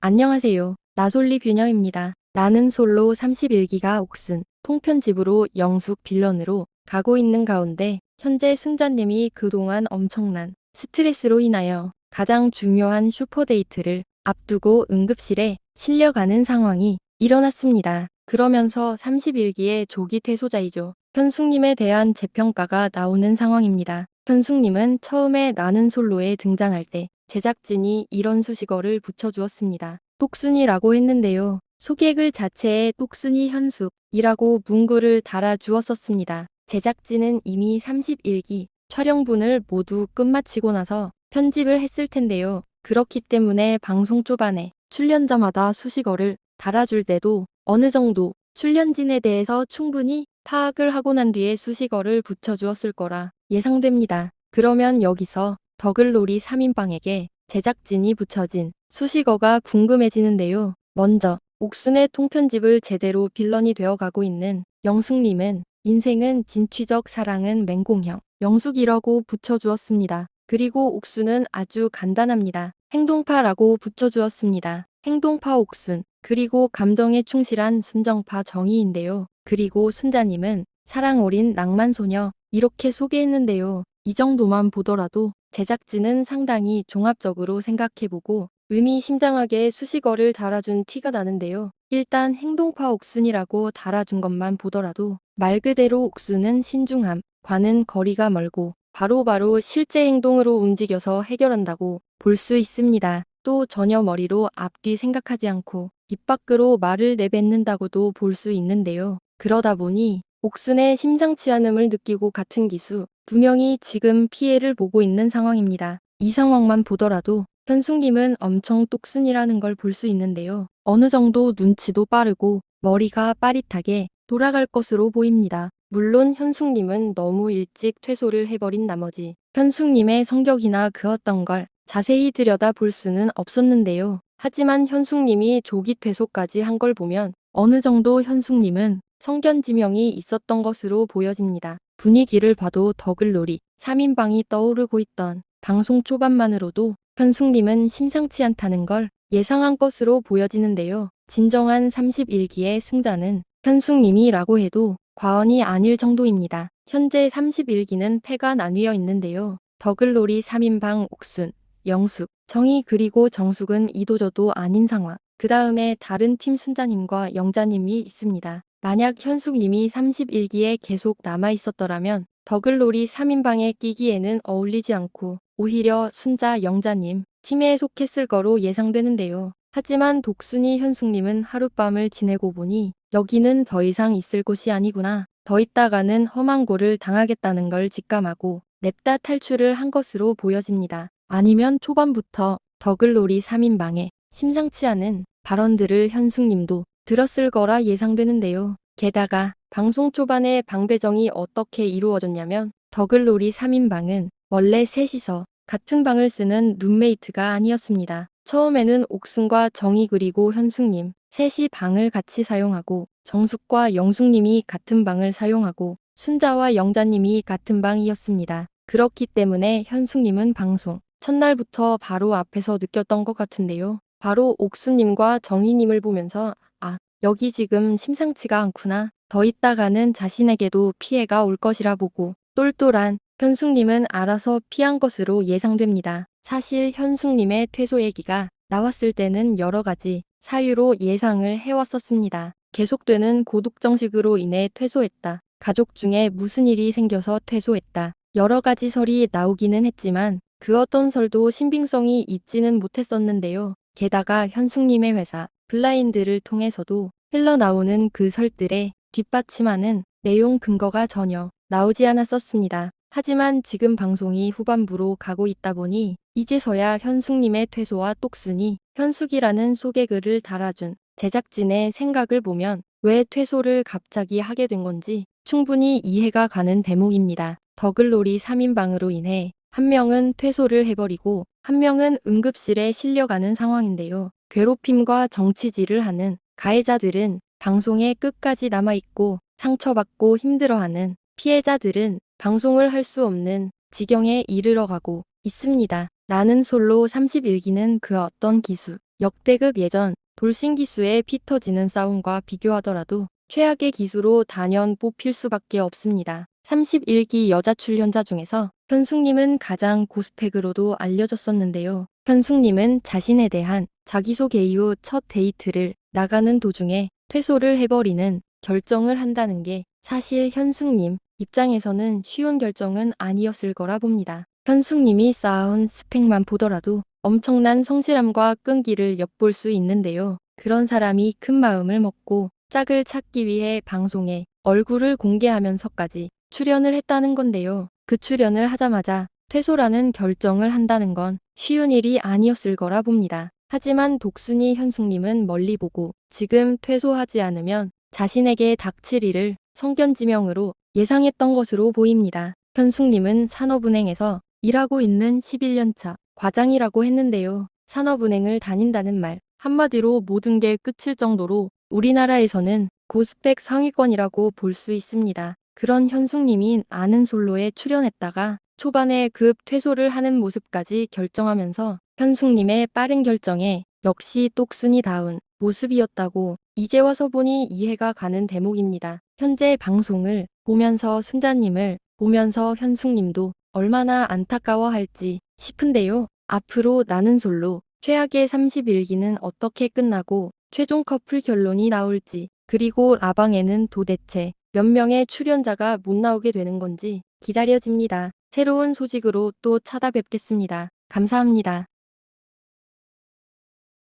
안녕하세요. 나솔리 뷰녀입니다. 나는 솔로 31기가 옥슨 통편집으로 영숙 빌런으로 가고 있는 가운데 현재 순자님이 그동안 엄청난 스트레스로 인하여 가장 중요한 슈퍼데이트를 앞두고 응급실에 실려가는 상황이 일어났습니다. 그러면서 31기의 조기 퇴소자이죠. 현숙님에 대한 재평가가 나오는 상황입니다. 현숙님은 처음에 나는 솔로에 등장할 때 제작진이 이런 수식어를 붙여주었습니다. 똑순이라고 했는데요. 소개글 자체에 똑순이 현숙이라고 문구를 달아주었었습니다. 제작진은 이미 31기 촬영분을 모두 끝마치고 나서 편집을 했을 텐데요. 그렇기 때문에 방송 초반에 출연자마다 수식어를 달아줄 때도 어느 정도 출연진에 대해서 충분히 파악을 하고 난 뒤에 수식어를 붙여주었을 거라 예상됩니다. 그러면 여기서 더글로리 3인방에게 제작진이 붙여진 수식어가 궁금해지는데요. 먼저 옥순의 통편집을 제대로 빌런이 되어가고 있는 영숙님은 인생은 진취적 사랑은 맹공형 영숙이라고 붙여주었습니다. 그리고 옥순은 아주 간단합니다. 행동파라고 붙여주었습니다. 행동파 옥순 그리고 감정에 충실한 순정파 정희인데요. 그리고 순자님은 사랑 어린 낭만소녀 이렇게 소개했는데요. 이 정도만 보더라도 제작진은 상당히 종합적으로 생각해보고 의미심장하게 수식어를 달아준 티가 나는데요. 일단 행동파 옥순이라고 달아준 것만 보더라도 말 그대로 옥순은 신중함과는 거리가 멀고 바로바로 실제 행동으로 움직여서 해결한다고 볼 수 있습니다. 또 전혀 머리로 앞뒤 생각하지 않고 입 밖으로 말을 내뱉는다고도 볼 수 있는데요. 그러다 보니 옥순의 심상치 않음을 느끼고 같은 기수 두 명이 지금 피해를 보고 있는 상황입니다. 이 상황만 보더라도 현숙님은 엄청 똑순이라는 걸 볼 수 있는데요. 어느 정도 눈치도 빠르고 머리가 빠릿하게 돌아갈 것으로 보입니다. 물론 현숙님은 너무 일찍 퇴소를 해버린 나머지 현숙님의 성격이나 그 어떤 걸 자세히 들여다볼 수는 없었는데요. 하지만 현숙님이 조기 퇴소까지 한 걸 보면 어느 정도 현숙님은 성견지명이 있었던 것으로 보여집니다. 분위기를 봐도 더글로리 3인방이 떠오르고 있던 방송 초반만으로도 현숙님은 심상치 않다는 걸 예상한 것으로 보여지는데요. 진정한 31기의 승자는 현숙님이라고 해도 과언이 아닐 정도입니다. 현재 31기는 패가 나뉘어 있는데요. 더글로리 3인방 옥순, 영숙, 정희 그리고 정숙은 이도저도 아닌 상황. 그 다음에 다른 팀 순자님과 영자님이 있습니다. 만약 현숙님이 31기에 계속 남아있었더라면 더글로리 3인방에 끼기에는 어울리지 않고 오히려 순자 영자님 팀에 속했을 거로 예상되는데요. 하지만 독순이 현숙님은 하룻밤을 지내고 보니 여기는 더 이상 있을 곳이 아니구나. 더 있다가는 험한 고를 당하겠다는 걸 직감하고 냅다 탈출을 한 것으로 보여집니다. 아니면 초반부터 더글로리 3인방에 심상치 않은 발언들을 현숙님도 들었을 거라 예상되는데요. 게다가 방송 초반에 방배정이 어떻게 이루어졌냐면 더글로리 3인방은 원래 셋이서 같은 방을 쓰는 룸메이트가 아니었습니다. 처음에는 옥순과 정희 그리고 현숙님 셋이 방을 같이 사용하고 정숙과 영숙님이 같은 방을 사용하고 순자와 영자님이 같은 방이었습니다. 그렇기 때문에 현숙님은 방송 첫날부터 바로 앞에서 느꼈던 것 같은데요. 바로 옥수님과 정희님을 보면서 아, 여기 지금 심상치가 않구나. 더 있다가는 자신에게도 피해가 올 것이라 보고 똘똘한 현숙님은 알아서 피한 것으로 예상됩니다. 사실 현숙님의 퇴소 얘기가 나왔을 때는 여러 가지 사유로 예상을 해왔었습니다. 계속되는 고독정식으로 인해 퇴소했다. 가족 중에 무슨 일이 생겨서 퇴소했다. 여러 가지 설이 나오기는 했지만 그 어떤 설도 신빙성이 있지는 못했었는데요. 게다가 현숙님의 회사 블라인드를 통해서도 흘러나오는 그 설들에 뒷받침하는 내용 근거가 전혀 나오지 않았었습니다. 하지만 지금 방송이 후반부로 가고 있다 보니 이제서야 현숙님의 퇴소와 똑순이 현숙이라는 소개글을 달아준 제작진의 생각을 보면 왜 퇴소를 갑자기 하게 된 건지 충분히 이해가 가는 대목입니다. 더글로리 3인방으로 인해 한 명은 퇴소를 해버리고 한 명은 응급실에 실려가는 상황인데요. 괴롭힘과 정치질을 하는 가해자들은 방송에 끝까지 남아있고 상처받고 힘들어하는 피해자들은 방송을 할 수 없는 지경에 이르러가고 있습니다. 나는 솔로 31기는 그 어떤 기수 역대급 예전 돌싱 기수의 피 터지는 싸움과 비교하더라도 최악의 기수로 단연 뽑힐 수밖에 없습니다. 31기 여자 출연자 중에서 현숙님은 가장 고스펙으로도 알려졌었는데요. 현숙님은 자신에 대한 자기소개 이후 첫 데이트를 나가는 도중에 퇴소를 해버리는 결정을 한다는 게 사실 현숙님 입장에서는 쉬운 결정은 아니었을 거라 봅니다. 현숙님이 쌓아온 스펙만 보더라도 엄청난 성실함과 끈기를 엿볼 수 있는데요. 그런 사람이 큰 마음을 먹고 짝을 찾기 위해 방송에 얼굴을 공개하면서까지 출연을 했다는 건데요. 그 출연을 하자마자 퇴소라는 결정을 한다는 건 쉬운 일이 아니었을 거라 봅니다. 하지만 독순이 현숙님은 멀리 보고 지금 퇴소하지 않으면 자신에게 닥칠 일을 성견지명으로 예상했던 것으로 보입니다. 현숙님은 산업은행에서 일하고 있는 11년차 과장이라고 했는데요. 산업은행을 다닌다는 말 한마디로 모든 게 끝일 정도로 우리나라에서는 고스펙 상위권이라고 볼 수 있습니다. 그런 현숙님이 아는 솔로에 출연했다가 초반에 급 퇴소를 하는 모습까지 결정하면서 현숙님의 빠른 결정에 역시 똑순이다운 모습이었다고 이제 와서 보니 이해가 가는 대목입니다. 현재 방송을 보면서 승자님을 보면서 현숙님도 얼마나 안타까워할지 싶은데요. 앞으로 나는 솔로 최악의 31기는 어떻게 끝나고 최종 커플 결론이 나올지 그리고 라방에는 도대체 몇 명의 출연자가 못 나오게 되는 건지 기다려집니다. 새로운 소식으로 또 찾아뵙겠습니다. 감사합니다.